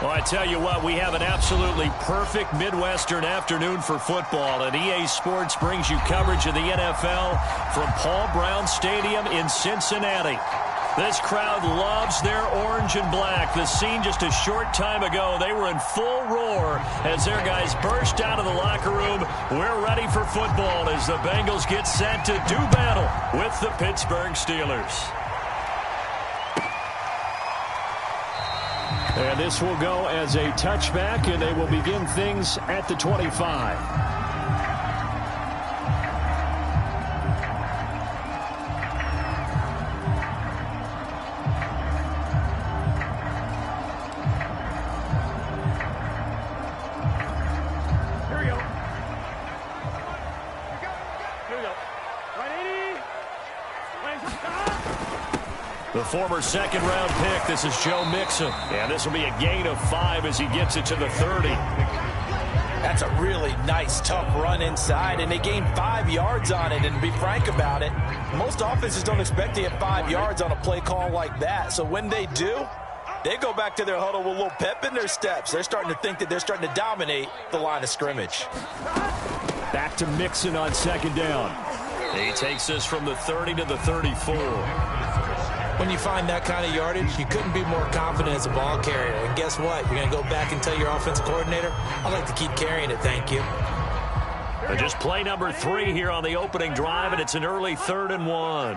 Well, I tell you what, we have an absolutely perfect Midwestern afternoon for football, and EA Sports brings you coverage of the NFL from Paul Brown Stadium in Cincinnati. This crowd loves their orange and black. The scene just a short time ago, they were in full roar as their guys burst out of the locker room. We're ready for football as the Bengals get set to do battle with the Pittsburgh Steelers. And this will go as a touchback, and they will begin things at the 25. The former second-round pick, this is Joe Mixon. And this will be a gain of 5 as he gets it to the 30. That's a really nice, tough run inside, and they gained 5 yards on it. And to be frank about it, most offenses don't expect to get 5 yards on a play call like that. So when they do, they go back to their huddle with a little pep in their steps. They're starting to think that they're starting to dominate the line of scrimmage. Back to Mixon on second down. He takes this from the 30 to the 34. When you find that kind of yardage, you couldn't be more confident as a ball carrier. And guess what? You're going to go back and tell your offensive coordinator, I'd like to keep carrying it, thank you. And just play number 3 here on the opening drive, and it's an early 3rd and 1.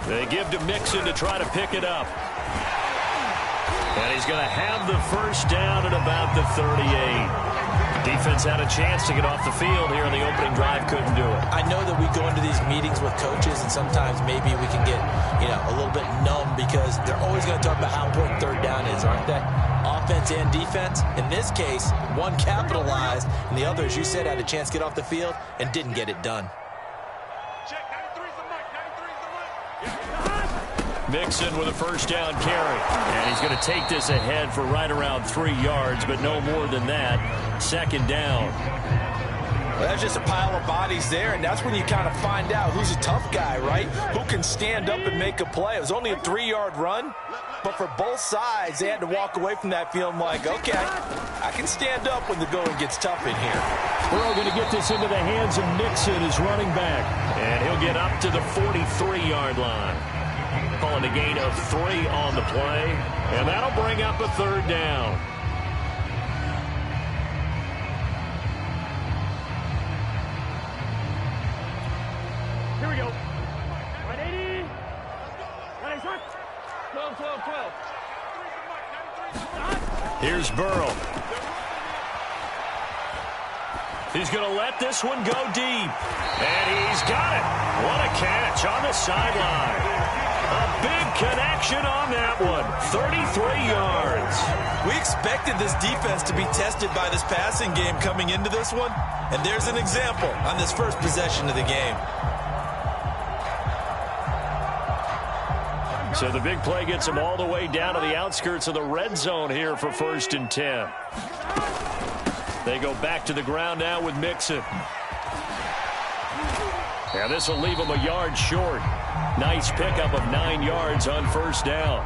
They give to Mixon to try to pick it up. And he's going to have the first down at about the 38. Defense had a chance to get off the field here in the opening drive, couldn't do it. I know that we go into these meetings with coaches, and sometimes maybe we can get, a little bit numb because they're always going to talk about how important third down is, aren't they? Offense and defense. In this case, one capitalized, and the other, as you said, had a chance to get off the field and didn't get it done. Mixon with a first down carry. And he's going to take this ahead for right around 3 yards, but no more than that. Second down. Well, that's just a pile of bodies there, and that's when you kind of find out who's a tough guy, right? Who can stand up and make a play. It was only a 3-yard run, but for both sides, they had to walk away from that feeling like, okay, I can stand up when the going gets tough in here. Burrow going to get this into the hands of Mixon, his running back. And he'll get up to the 43-yard line. Calling a gain of 3 on the play, and that'll bring up a third down. Here we go. 180. 12, 12, 12. Here's Burrow. He's going to let this one go deep. And he's got it. What a catch on the sideline. A big connection on that one. 33 yards. We expected this defense to be tested by this passing game coming into this one. And there's an example on this first possession of the game. So the big play gets them all the way down to the outskirts of the red zone here for 1st and 10. They go back to the ground now with Mixon. And this will leave them a yard short. Nice pickup of 9 yards on first down.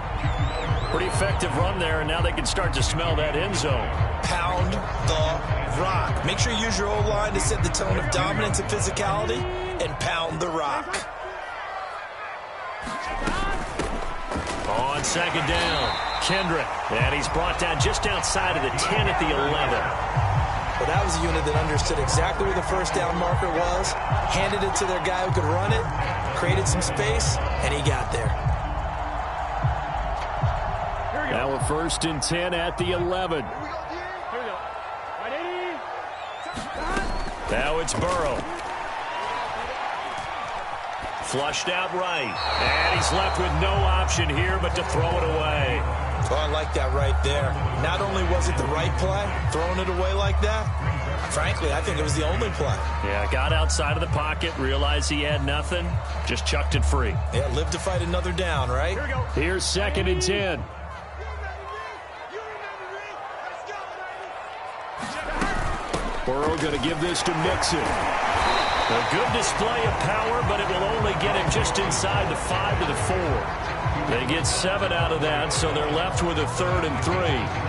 Pretty effective run there, and now they can start to smell that end zone. Pound the rock. Make sure you use your O-line to set the tone of dominance and physicality, and pound the rock. On second down, Kendrick. And he's brought down just outside of the 10 at the 11. Well, that was a unit that understood exactly where the first down marker was, handed it to their guy who could run it, created some space, and he got there. Now a 1st and 10 at the 11. Now it's Burrow. Flushed out right. And he's left with no option here but to throw it away. Oh, I like that right there. Not only was it the right play, throwing it away like that, frankly, I think it was the only play. Yeah, got outside of the pocket, realized he had nothing, just chucked it free. Yeah, live to fight another down, right? Here we go. Here's 2nd and 10. Burrow going to give this to Mixon. A good display of power, but it will only get him just inside the 5 to the 4. They get 7 out of that, so they're left with a 3rd and 3.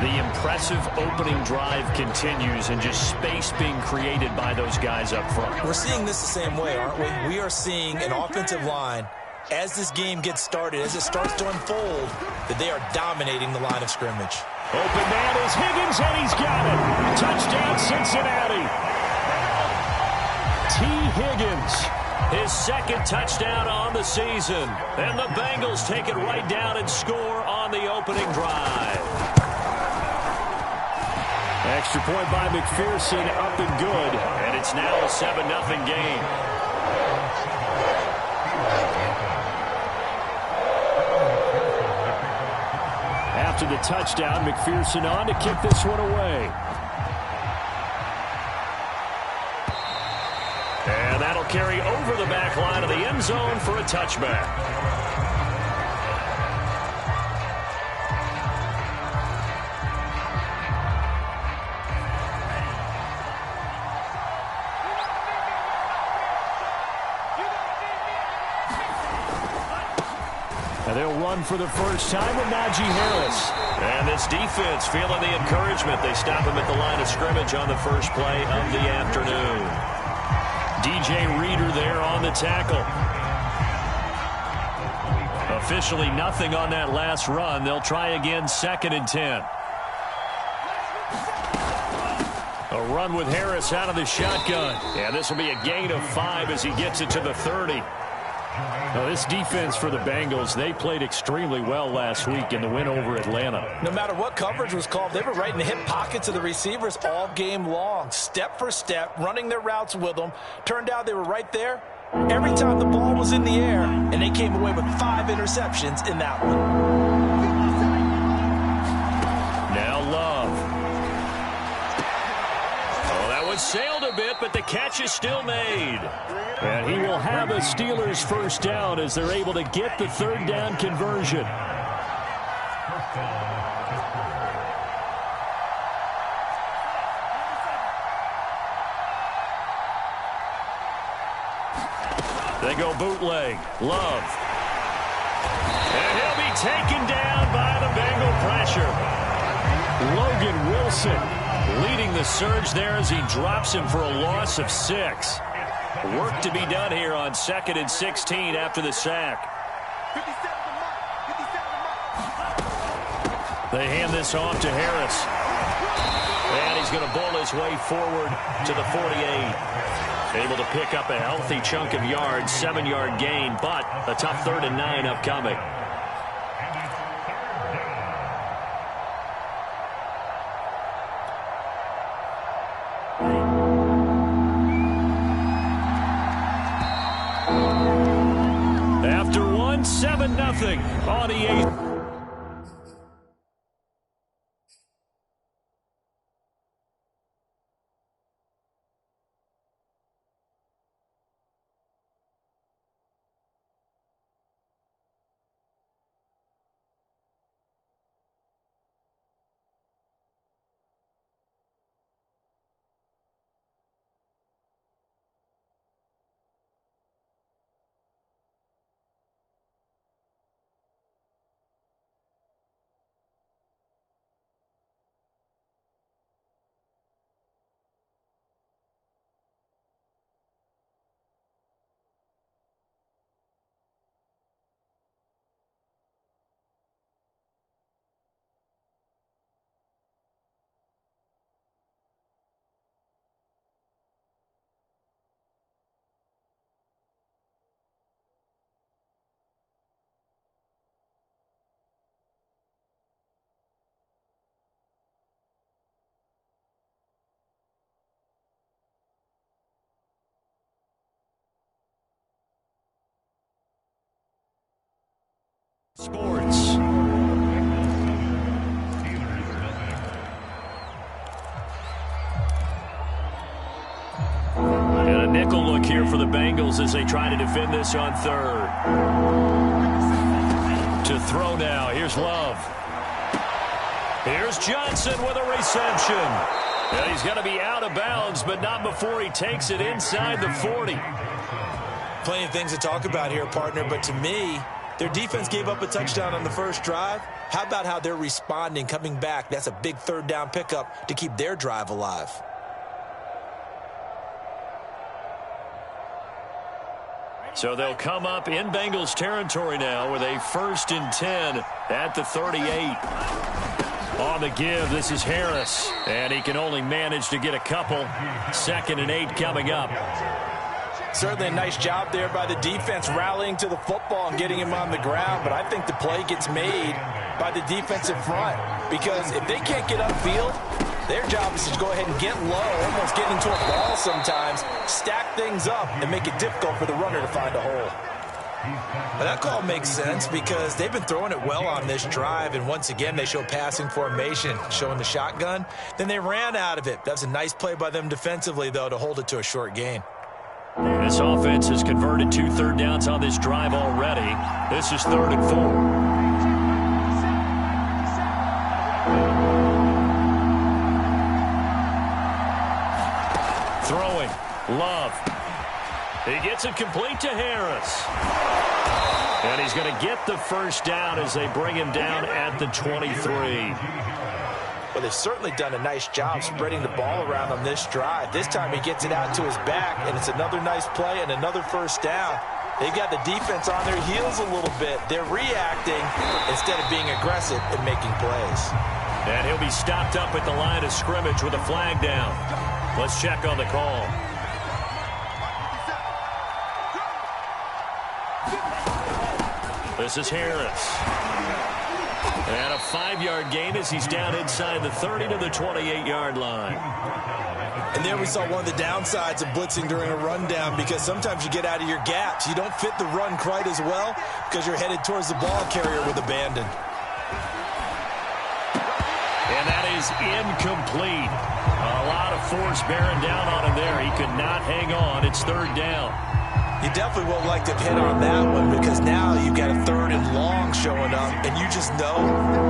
The impressive opening drive continues, and just space being created by those guys up front. We're seeing this the same way, aren't we? We are seeing an offensive line, as this game gets started, as it starts to unfold, that they are dominating the line of scrimmage. Open man is Higgins, and he's got it. Touchdown, Cincinnati. T. Higgins, his 2nd touchdown on the season. And the Bengals take it right down and score on the opening drive. Extra point by McPherson, up and good. And it's now a 7-0 game. After the touchdown, McPherson on to kick this one away. And that'll carry over the back line of the end zone for a touchback. And they'll run for the first time with Najee Harris. And this defense feeling the encouragement. They stop him at the line of scrimmage on the first play of the afternoon. DJ Reader there on the tackle. Officially nothing on that last run. They'll try again, 2nd and 10. A run with Harris out of the shotgun. And this will be a gain of 5 as he gets it to the 30. Now, this defense for the Bengals, they played extremely well last week in the win over Atlanta. No matter what coverage was called, they were right in the hip pockets of the receivers all game long, step for step, running their routes with them. Turned out they were right there every time the ball was in the air, and they came away with 5 interceptions in that one. Now Love. Oh, that one sailed a bit, but the catch is still made. And he will have a Steelers first down as they're able to get the 3rd down conversion. They go bootleg. Love. And he'll be taken down by the Bengal pressure. Logan Wilson leading the surge there as he drops him for a loss of 6. Work to be done here on 2nd and 16 after the sack. They hand this off to Harris. And he's going to bowl his way forward to the 48. Able to pick up a healthy chunk of yards, 7-yard gain, but a tough 3rd and 9 upcoming. After 7-0 on EA. Sports. And a nickel look here for the Bengals as they try to defend this on 3rd. To throw now. Here's Love. Here's Johnson with a reception. And he's going to be out of bounds, but not before he takes it inside the 40. Plenty of things to talk about here, partner, but to me, Their defense gave up a touchdown on the first drive. How about how they're responding, coming back? That's a big third down pickup to keep their drive alive. So they'll come up in Bengals territory now with a 1st and 10 at the 38. On the give, this is Harris. And he can only manage to get a couple. 2nd and 8 coming up. Certainly a nice job there by the defense rallying to the football and getting him on the ground. But I think the play gets made by the defensive front. Because if they can't get upfield, their job is to go ahead and get low, almost get into a ball sometimes, stack things up, and make it difficult for the runner to find a hole. But that call makes sense because they've been throwing it well on this drive, and once again they show passing formation, showing the shotgun. Then they ran out of it. That's a nice play by them defensively, though, to hold it to a short gain. This offense has converted 2 third downs on this drive already. This is 3rd and 4. Throwing, Love. He gets it complete to Harris. And he's going to get the first down as they bring him down at the 23. Well, they've certainly done a nice job spreading the ball around on this drive. This time he gets it out to his back, and it's another nice play and another first down. They've got the defense on their heels a little bit. They're reacting instead of being aggressive and making plays. And he'll be stopped up at the line of scrimmage with a flag down. Let's check on the call. This is Harris. And a 5-yard gain as he's down inside the 30 to the 28-yard line. And there we saw one of the downsides of blitzing during a rundown, because sometimes you get out of your gaps. You don't fit the run quite as well because you're headed towards the ball carrier with abandon. And that is incomplete. A lot of force bearing down on him there. He could not hang on. It's 3rd down. You definitely won't like to hit on that one, because now you've got a 3rd and long showing up, and you just know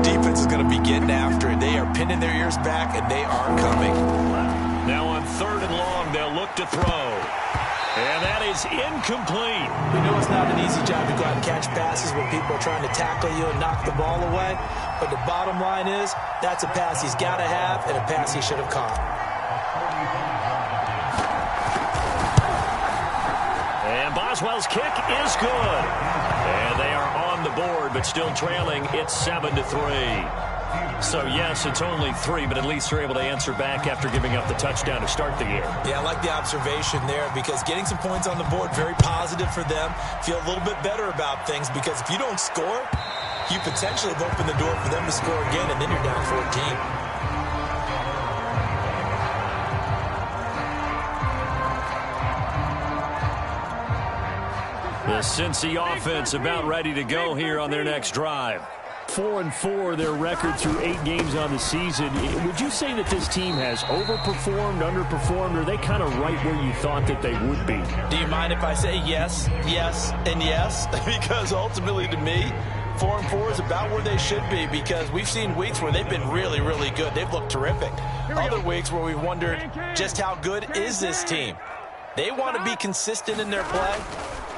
defense is going to be getting after it. They are pinning their ears back, and they are coming. Now on 3rd and long, they'll look to throw. And that is incomplete. We know it's not an easy job to go out and catch passes when people are trying to tackle you and knock the ball away, but the bottom line is that's a pass he's got to have and a pass he should have caught. And Boswell's kick is good. And they are on the board, but still trailing. It's 7-3. So, yes, it's only 3, but at least they're able to answer back after giving up the touchdown to start the game. Yeah, I like the observation there, because getting some points on the board, very positive for them. Feel a little bit better about things, because if you don't score, you potentially have opened the door for them to score again, and then you're down 14. The Cincy offense about ready to go here on their next drive. 4-4, their record through 8 games on the season. Would you say that this team has overperformed, underperformed, or are they kind of right where you thought that they would be? Do you mind if I say yes, yes, and yes? Because ultimately, to me, 4-4 is about where they should be, because we've seen weeks where they've been really, really good. They've looked terrific. Other weeks where we've wondered just how good is this team. They want to be consistent in their play,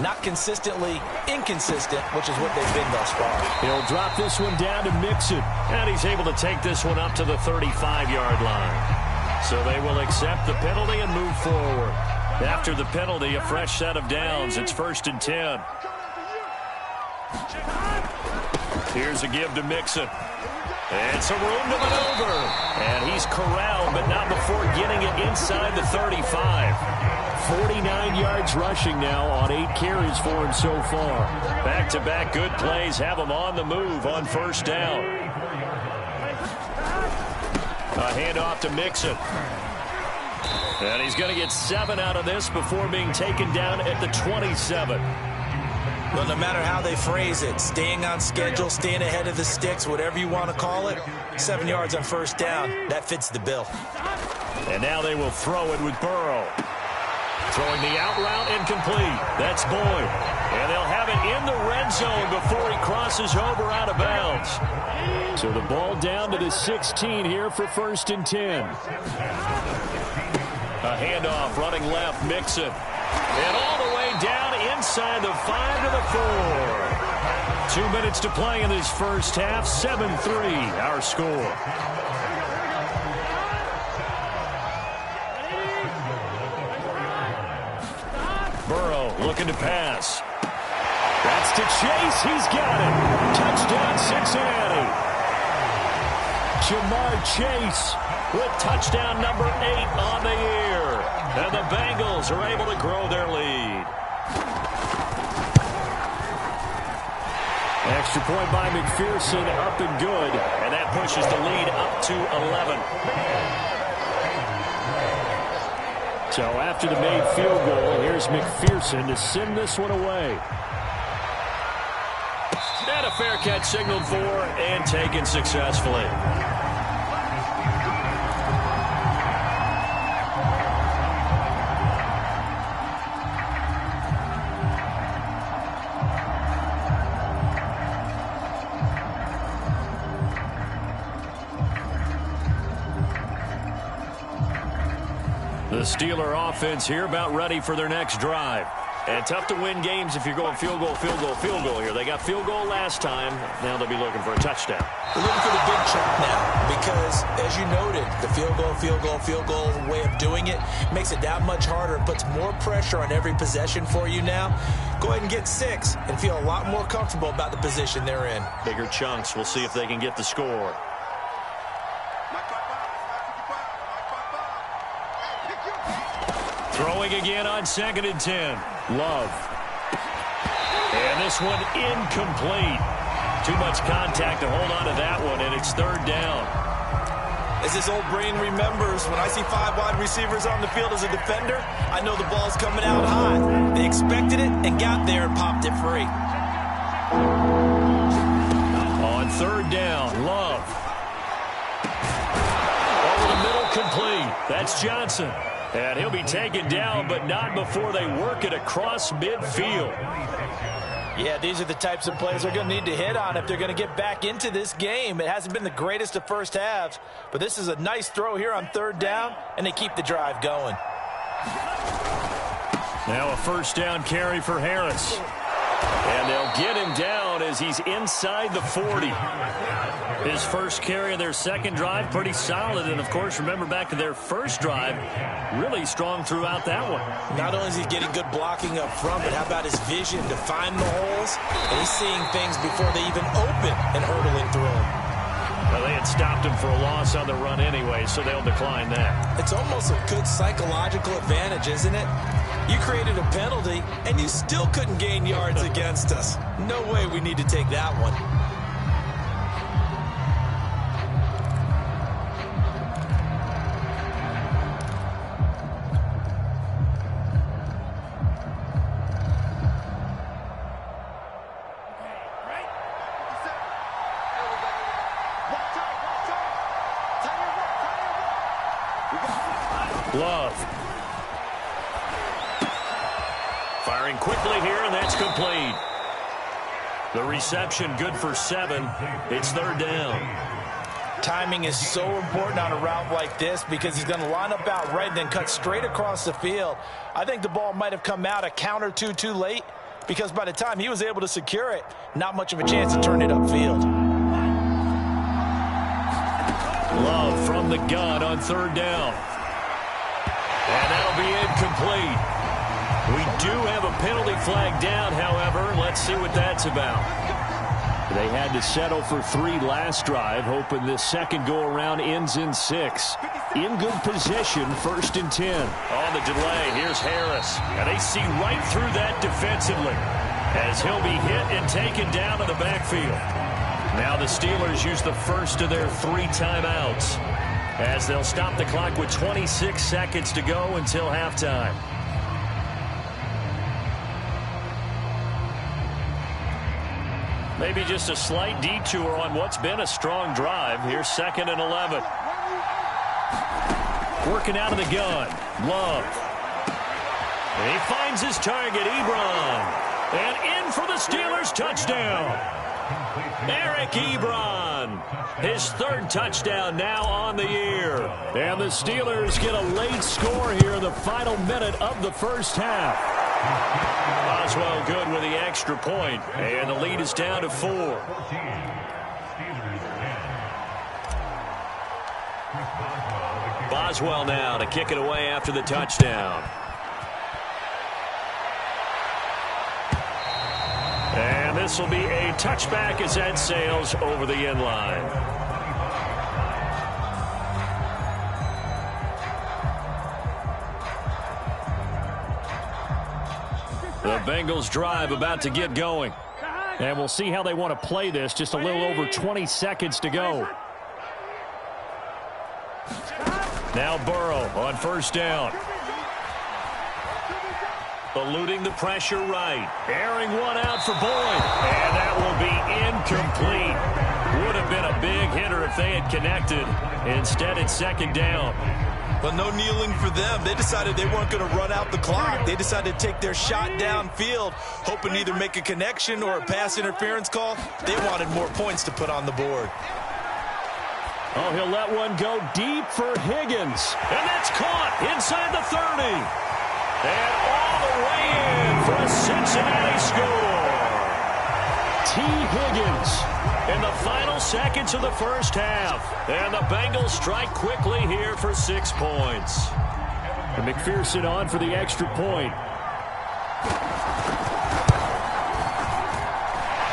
not consistently inconsistent, which is what they've been thus far. He'll drop this one down to Mixon, and he's able to take this one up to the 35-yard line. So they will accept the penalty and move forward. After the penalty, a fresh set of downs. It's 1st and 10. Here's a give to Mixon. And some room to maneuver. And he's corralled, but not before getting it inside the 35. 49 yards rushing now on 8 carries for him so far. Back-to-back good plays have him on the move on 1st down. A handoff to Mixon. And he's going to get 7 out of this before being taken down at the 27. Well, no matter how they phrase it, staying on schedule, staying ahead of the sticks, whatever you want to call it, 7 yards on 1st down, that fits the bill. And now they will throw it with Burrow. Throwing the out route incomplete. That's Boyd. And they'll have it in the red zone before he crosses over out of bounds. So the ball down to the 16 here for 1st and 10. A handoff running left, Mixon. And all the way down inside the 5 to the 4. 2 minutes to play in this first half. 7-3, our score. Burrow looking to pass. That's to Chase. He's got it. Touchdown, Cincinnati. Jamar Chase with touchdown number 8 on the year. And the Bengals are able to grow their lead. Extra point by McPherson, up and good. And that pushes the lead up to 11. So after the made field goal, here's McPherson to send this one away. And a fair catch signaled for and taken successfully. The Steeler offense here about ready for their next drive. And tough to win games if you're going field goal, field goal, field goal here. They got field goal last time. Now they'll be looking for a touchdown. They're looking for the big chunk now because, as you noted, the field goal, field goal, field goal way of doing it makes it that much harder and puts more pressure on every possession for you now. Go ahead and get 6 and feel a lot more comfortable about the position they're in. Bigger chunks. We'll see if they can get the score. Throwing again on 2nd and 10. Love. And this one incomplete. Too much contact to hold on to that one, and it's 3rd down. As this old brain remembers, when I see 5 wide receivers on the field as a defender, I know the ball's coming out high. They expected it and got there and popped it free. On 3rd down, Love. Over the middle, complete. That's Johnson. And he'll be taken down, but not before they work it across midfield. Yeah, these are the types of plays they're going to need to hit on if they're going to get back into this game. It hasn't been the greatest of first halves, but this is a nice throw here on 3rd down, and they keep the drive going. Now a 1st down carry for Harris. And they'll get him down as he's inside the 40. His first carry of their second drive, pretty solid. And, of course, remember back to their first drive, really strong throughout that one. Not only is he getting good blocking up front, but how about his vision to find the holes? And he's seeing things before they even open and hurdling through them. Well, they had stopped him for a loss on the run anyway, so they'll decline that. It's almost a good psychological advantage, isn't it? You created a penalty, and you still couldn't gain yards against us. No way we need to take that one. Love. Firing quickly here, and that's complete. The reception good for 7. It's 3rd down. Timing is so important on a route like this because he's going to line up out right and then cut straight across the field. I think the ball might have come out a count or two too late because by the time he was able to secure it, not much of a chance to turn it upfield. Love from the gun on 3rd down. And that'll be incomplete. We do have a penalty flag down, however. Let's see what that's about. They had to settle for 3 last drive, hoping this second go-around ends in 6. In good position, 1st and 10. On the delay, here's Harris. And they see right through that defensively as he'll be hit and taken down to the backfield. Now the Steelers use the first of their 3 timeouts as they'll stop the clock with 26 seconds to go until halftime. Maybe just a slight detour on what's been a strong drive. Here's 2nd and 11. Working out of the gun. Love. And he finds his target, Ebron. And in for the Steelers touchdown. Eric Ebron. His 3rd touchdown now on the year. And the Steelers get a late score here in the final minute of the first half. Boswell good with the extra point, and the lead is down to 4. Boswell now to kick it away after the touchdown. And this will be a touchback as that sails over the end line. The Bengals drive about to get going. And we'll see how they want to play this. Just a little over 20 seconds to go. Now Burrow on first down. Eluding the pressure right. Airing one out for Boyd. And that will be incomplete. Would have been a big hitter if they had connected. Instead, it's second down. But no kneeling for them. They decided they weren't going to run out the clock. They decided to take their shot downfield, hoping to either make a connection or a pass interference call. They wanted more points to put on the board. Oh, he'll let one go deep for Higgins. And that's caught inside the 30. And all the way in for a Cincinnati score. T. Higgins in the final seconds of the first half. And the Bengals strike quickly here for 6 points. And McPherson on for the extra point.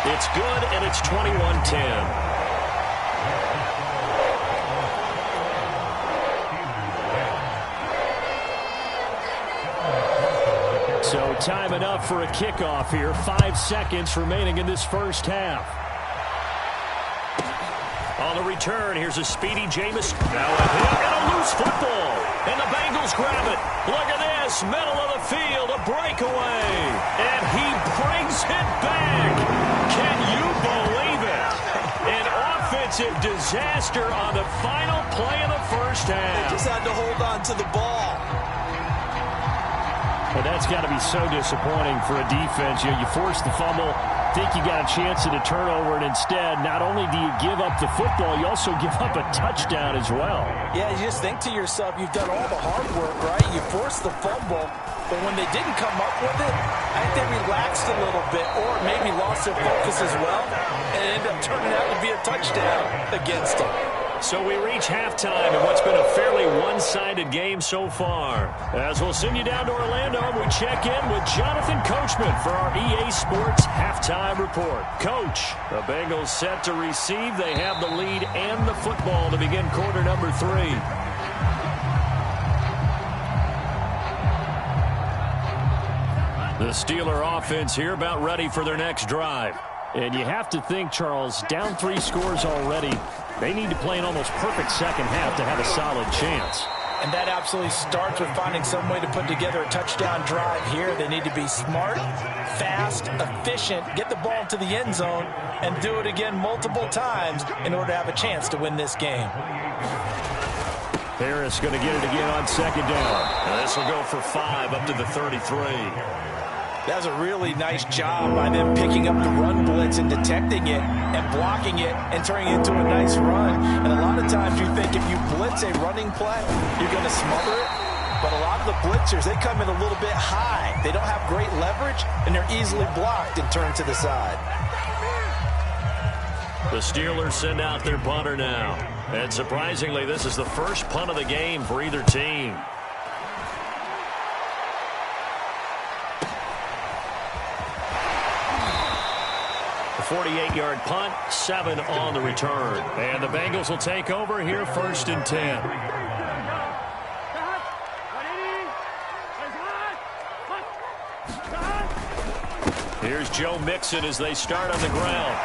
It's good, and it's 21-10. So time enough for a kickoff here. 5 seconds remaining in this first half. On the return, here's a speedy Jameis. Now a hit and a loose football. And the Bengals grab it. Look at this. Middle of the field, a breakaway. And he brings it back. Can you believe it? An offensive disaster on the final play of the first half. They just had to hold on to the ball. Well, that's got to be so disappointing for a defense. You force the fumble, think you got a chance at a turnover, and instead, not only do you give up the football, you also give up a touchdown as well. Yeah, you just think to yourself, you've done all the hard work, right? You forced the fumble, but when they didn't come up with it, I think they relaxed a little bit or maybe lost their focus as well, and it ended up turning out to be a touchdown against them. So we reach halftime in what's been a fairly one-sided game so far. As we'll send you down to Orlando, we check in with Jonathan Coachman for our EA Sports Halftime Report. Coach, the Bengals set to receive. They have the lead and the football to begin quarter number 3. The Steeler offense here about ready for their next drive. And you have to think, Charles, down 3 scores already. They need to play an almost perfect second half to have a solid chance. And that absolutely starts with finding some way to put together a touchdown drive here. They need to be smart, fast, efficient, get the ball to the end zone, and do it again multiple times in order to have a chance to win this game. Harris going to get it again on second down. And this will go for 5 up to the 33. That was a really nice job by them picking up the run blitz and detecting it and blocking it and turning it into a nice run. And a lot of times you think if you blitz a running play, you're going to smother it. But a lot of the blitzers, they come in a little bit high. They don't have great leverage, and they're easily blocked and turned to the side. The Steelers send out their punter now. And surprisingly, this is the first punt of the game for either team. A 48-yard punt, 7 on the return. And the Bengals will take over here first and 10. Here's Joe Mixon as they start on the ground.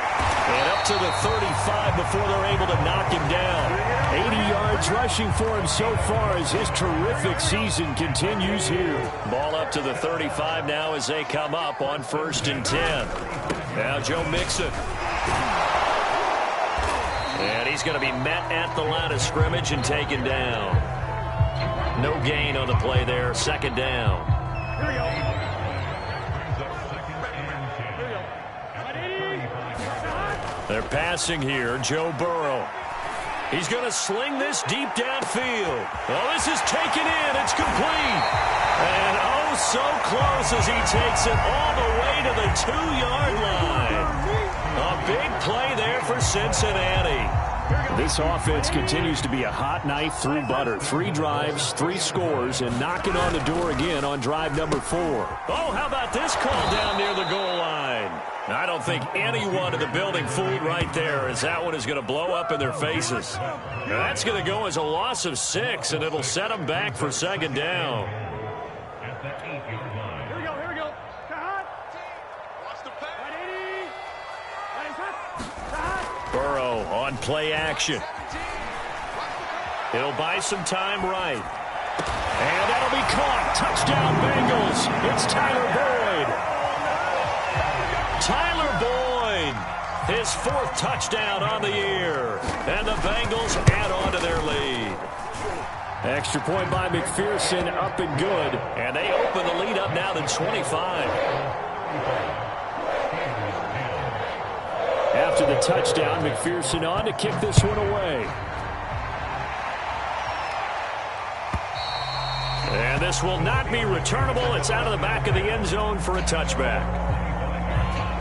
And up to the 35 before they're able to knock him down. 80 yards rushing for him so far as his terrific season continues here. Ball up to the 35 now as they come up on first and 10. Now Joe Mixon. And he's going to be met at the line of scrimmage and taken down. No gain on the play there. Second down. Here we go. They're passing here. Joe Burrow. He's going to sling this deep downfield. Oh, this is taken in. It's complete. And oh, so close as he takes it all the way to the 2-yard line. A big play there for Cincinnati. This offense continues to be a hot knife through butter. 3 drives, 3 scores, and knocking on the door again on drive number 4. Oh, how about this call down near the goal line? I don't think anyone in the building fooled right there, as that one is going to blow up in their faces. That's going to go as a loss of 6, and it'll set them back for 2nd down. Here we go. Watch the pass. 180. Burrow on play action. He'll buy some time right. And that'll be caught. Touchdown Bengals. It's Tyler Boyd. Tyler Boyd, his 4th touchdown on the year. And the Bengals add on to their lead. Extra point by McPherson, up and good. And they open the lead up now to 25. After the touchdown, McPherson on to kick this one away. And this will not be returnable. It's out of the back of the end zone for a touchback.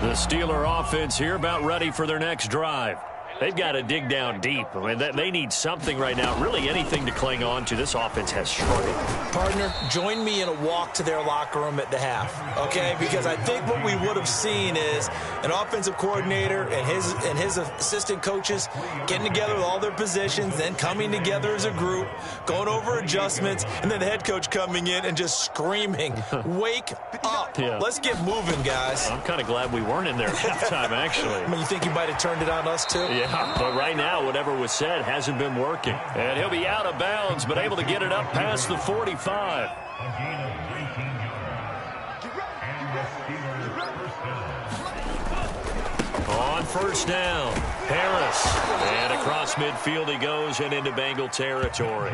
The Steeler offense here about ready for their next drive. They've got to dig down deep. I mean, they need something right now, really anything to cling on to. This offense has struggled. Partner, join me in a walk to their locker room at the half, okay? Because I think what we would have seen is an offensive coordinator and his assistant coaches getting together with all their positions, then coming together as a group, going over adjustments, and then the head coach coming in and just screaming, wake up. Yeah. Let's get moving, guys. I'm kind of glad we weren't in there at halftime, actually. I mean, you think you might have turned it on us, too? Yeah, but right now, whatever was said hasn't been working. And he'll be out of bounds, but able to get it up past the 45. On 1st down, Harris. And across midfield he goes and into Bengal territory.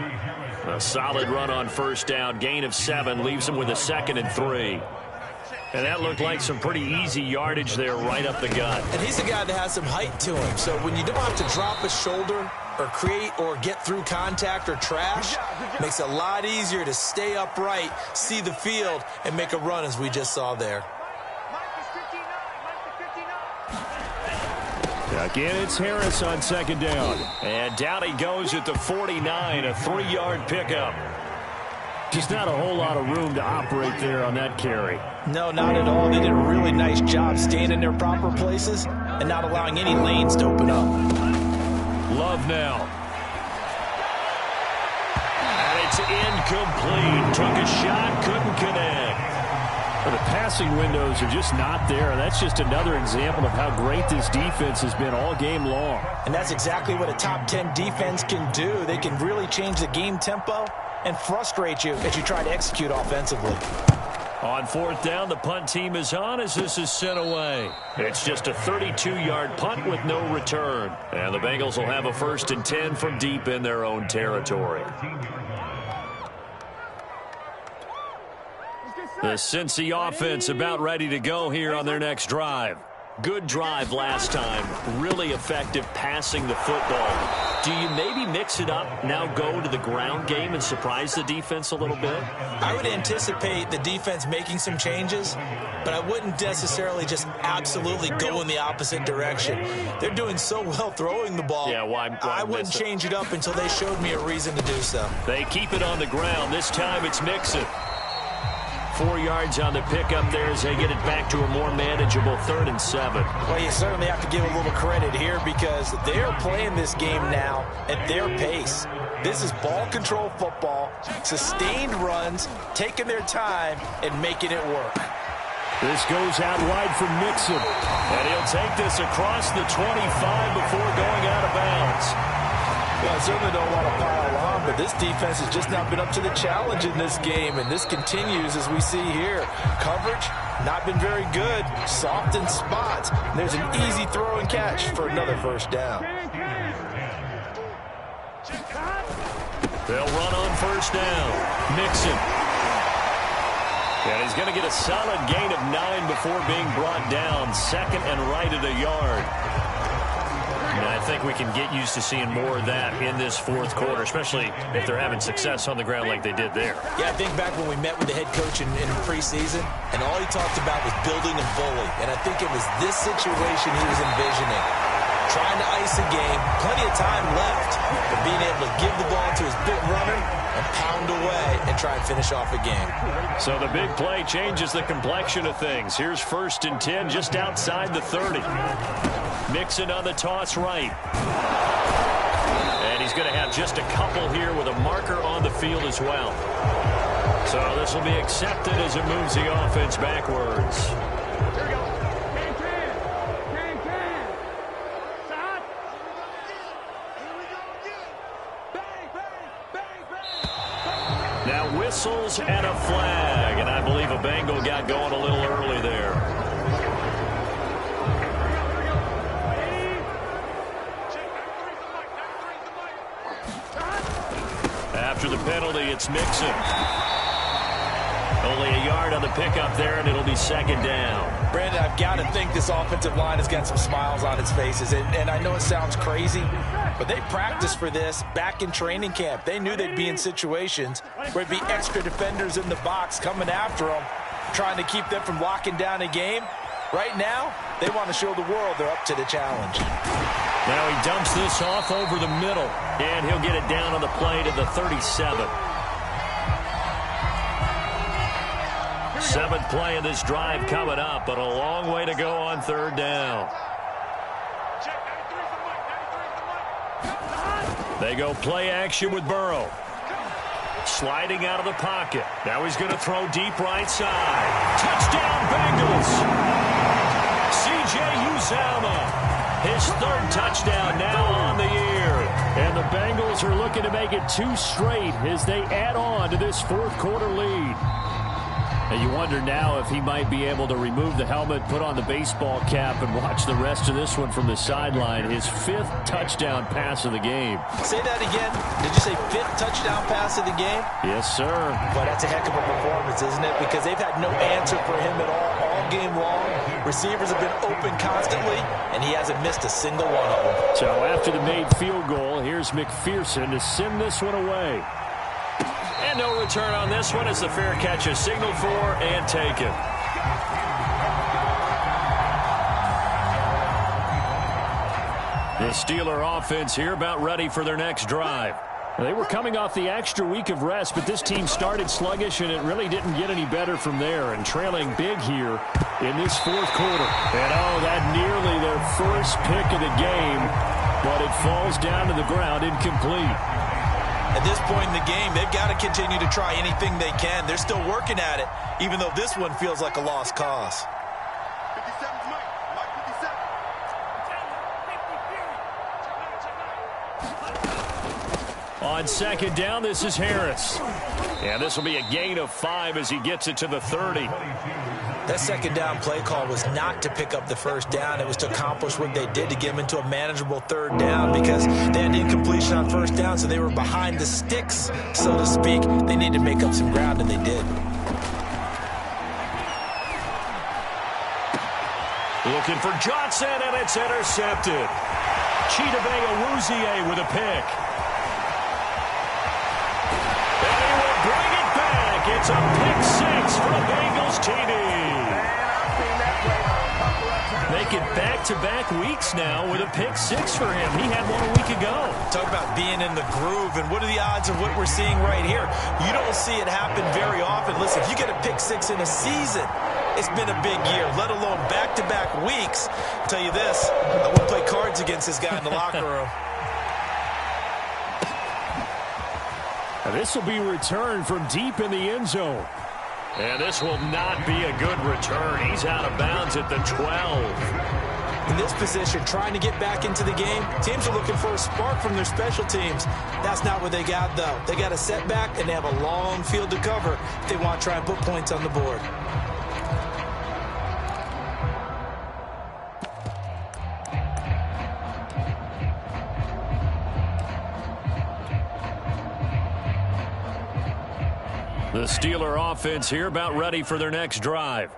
A solid run on 1st down, gain of 7, leaves him with a 2nd and 3. And that looked like some pretty easy yardage there right up the gut. And he's a guy that has some height to him. So when you don't have to drop a shoulder or create or get through contact or trash, makes it a lot easier to stay upright, see the field, and make a run as we just saw there. Again, it's Harris on 2nd down. And down he goes at the 49, a 3-yard pickup. Just not a whole lot of room to operate there on that carry. No, not at all. They did a really nice job staying in their proper places and not allowing any lanes to open up. Love now. And it's incomplete. Took a shot, couldn't connect. Well, the passing windows are just not there. That's just another example of how great this defense has been all game long. And that's exactly what a top 10 defense can do. They can really change the game tempo and frustrate you as you try to execute offensively. On 4th down, the punt team is on as this is sent away. It's just a 32-yard punt with no return. And the Bengals will have a 1st and 10 from deep in their own territory. The Cincy offense about ready to go here on their next drive. Good drive last time. Really effective passing the football. Do you maybe mix it up, now go to the ground game and surprise the defense a little bit? I would anticipate the defense making some changes, but I wouldn't necessarily just absolutely go in the opposite direction. They're doing so well throwing the ball. Yeah, why I wouldn't change it up until they showed me a reason to do so. They keep it on the ground. This time it's Mixon. 4 yards on the pickup there as they get it back to a more manageable 3rd and 7. Well, you certainly have to give a little credit here because they're playing this game now at their pace. This is ball control football, sustained runs, taking their time, and making it work. This goes out wide for Mixon. And he'll take this across the 25 before going out of bounds. Well, I certainly don't want to pile on, but this defense has just not been up to the challenge in this game, and this continues as we see here. Coverage, not been very good, soft in spots. There's an easy throw and catch for another 1st down. They'll run on 1st down. Mixon. And he's going to get a solid gain of 9 before being brought down. 2nd and right at a yard. And I think we can get used to seeing more of that in this fourth quarter, especially if they're having success on the ground like they did there. Yeah, I think back when we met with the head coach in preseason, and all he talked about was building and bully. And I think it was this situation he was envisioning. Trying to ice a game, plenty of time left, but being able to give the ball to his big runner and pound away and try and finish off a game. So the big play changes the complexion of things. Here's 1st and 10 just outside the 30. Mixon on the toss right. And he's going to have just a couple here with a marker on the field as well. So this will be accepted as it moves the offense backwards. Now whistles and a flag, and I believe a Bengal got going a little early there. After the penalty, it's Mixon. Only a yard on the pickup there, and it'll be 2nd down. Brandon, I've got to think this offensive line has got some smiles on its faces. And I know it sounds crazy, but they practiced for this back in training camp. They knew they'd be in situations where it'd be extra defenders in the box coming after them, trying to keep them from locking down a game. Right now, they want to show the world they're up to the challenge. Now he dumps this off over the middle, and he'll get it down on the play to the 37. 7th play of this drive coming up, but a long way to go on 3rd down. They go play action with Burrow. Sliding out of the pocket. Now he's going to throw deep right side. Touchdown, Bengals! C.J. Uzomah, his 3rd touchdown now on the year. And the Bengals are looking to make it 2 straight as they add on to this 4th quarter lead. And you wonder now if he might be able to remove the helmet, put on the baseball cap, and watch the rest of this one from the sideline. His 5th touchdown pass of the game. Say that again. Did you say 5th touchdown pass of the game? Yes, sir. Well, that's a heck of a performance, isn't it? Because they've had no answer for him at all game long. Receivers have been open constantly, and he hasn't missed a single one of them. So after the made field goal, here's McPherson to send this one away. And no return on this one as the fair catch is signaled for and taken. The Steeler offense here about ready for their next drive. They were coming off the extra week of rest, but this team started sluggish, and it really didn't get any better from there, and trailing big here in this 4th quarter. And, that nearly their first pick of the game, but it falls down to the ground incomplete. At this point in the game, they've got to continue to try anything they can. They're still working at it, even though this one feels like a lost cause. 57's Mike. Mike 57. On 2nd down, this is Harris. And this will be a gain of 5 as he gets it to the 30. That 2nd down play call was not to pick up the 1st down. It was to accomplish what they did to get them into a manageable 3rd down because they had incompletion on 1st down, so they were behind the sticks, so to speak. They needed to make up some ground, and they did. Looking for Johnson, and it's intercepted. Chidobe Awuzie with a pick. And he will bring it back. It's a pick 6 for the Bengals TD. Make it back-to-back weeks now with a pick 6 for him. He had one a week ago. Talk about being in the groove, and what are the odds of what we're seeing right here? You don't see it happen very often. Listen, if you get a pick 6 in a season, it's been a big year, let alone back-to-back weeks. I'll tell you this, I wouldn't play cards against this guy in the locker room. Now this will be returned from deep in the end zone. And this will not be a good return. He's out of bounds at the 12. In this position, trying to get back into the game, teams are looking for a spark from their special teams. That's not what they got, though. They got a setback, and they have a long field to cover if they want to try and put points on the board. The The Steeler offense here about ready for their next drive.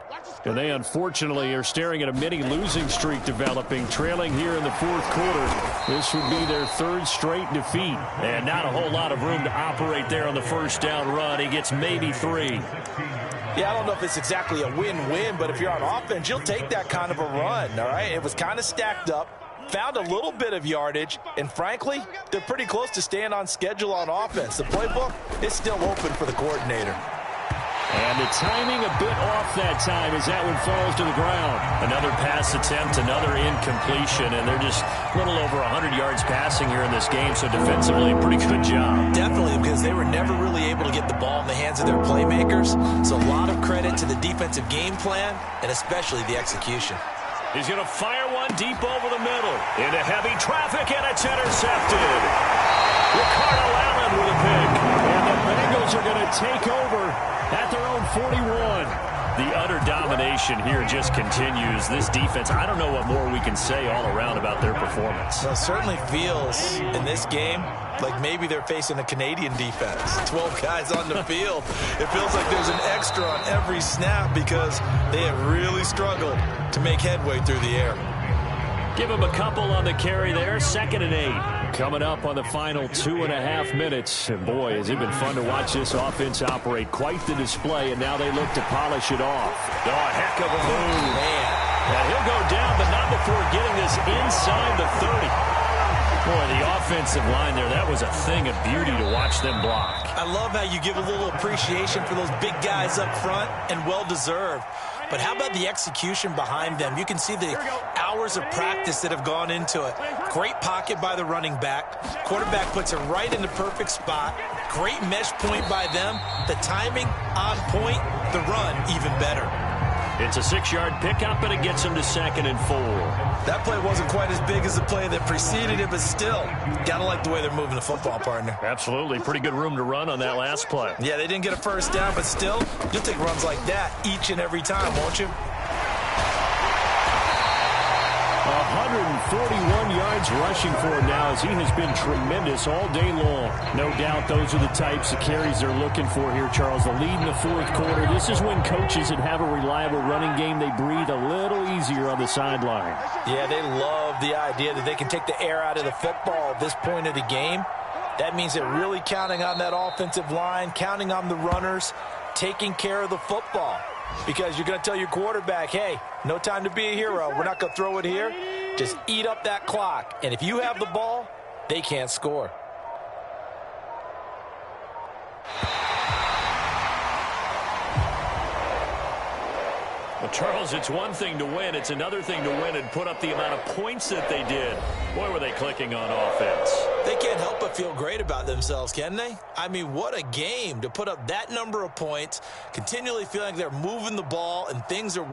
And they unfortunately are staring at a mini losing streak developing, trailing here in the fourth quarter. This would be their third straight defeat. And not a whole lot of room to operate there on the first down run. He gets maybe 3. Yeah, I don't know if it's exactly a win-win, but if you're on offense, you'll take that kind of a run, all right? It was kind of stacked up, found a little bit of yardage, and frankly, they're pretty close to staying on schedule on offense. The playbook is still open for the coordinator. And the timing a bit off that time as that one falls to the ground. Another pass attempt, another incompletion, and they're just a little over 100 yards passing here in this game, so defensively, pretty good job. Definitely, because they were never really able to get the ball in the hands of their playmakers, so a lot of credit to the defensive game plan and especially the execution. He's going to fire one deep over the middle. Into heavy traffic, and it's intercepted. Ricardo Allen with a pick. And the Bengals are going to take over at their own 41. The utter domination here just continues. This defense, I don't know what more we can say all around about their performance. Well, it certainly feels in this game like maybe they're facing a Canadian defense. 12 guys on the field. It feels like there's an extra on every snap because they have really struggled to make headway through the air. Give him a couple on the carry there. 2nd and 8. Coming up on the final 2.5 minutes. And boy, has it been fun to watch this offense operate. Quite the display, and now they look to polish it off. Oh, a heck of a move. Man. And he'll go down, but not before getting this inside the 30. Boy, the offensive line there, that was a thing of beauty to watch them block. I love how you give a little appreciation for those big guys up front, and well-deserved. But how about the execution behind them? You can see the hours of practice that have gone into it. Great pocket by the running back. Quarterback puts it right in the perfect spot. Great mesh point by them. The timing on point. The run even better. It's a 6-yard pickup, and it gets them to 2nd and 4. That play wasn't quite as big as the play that preceded it, but still, gotta like the way they're moving the football, partner. Absolutely. Pretty good room to run on that last play. Yeah, they didn't get a first down, but still, you'll take runs like that each and every time, won't you? 141 yards rushing for him now as he has been tremendous all day long. No doubt those are the types of carries they're looking for here, Charles. The lead in the fourth quarter. This is when coaches that have a reliable running game, they breathe a little easier on the sideline. Yeah, they love the idea that they can take the air out of the football at this point of the game. That means they're really counting on that offensive line, counting on the runners, taking care of the football. Because you're going to tell your quarterback, hey, no time to be a hero. We're not going to throw it here. Just eat up that clock. And if you have the ball, they can't score. Well, Charles, it's one thing to win. It's another thing to win and put up the amount of points that they did. Boy, were they clicking on offense. They can't help but feel great about themselves, can they? I mean, what a game to put up that number of points, continually feeling like they're moving the ball and things are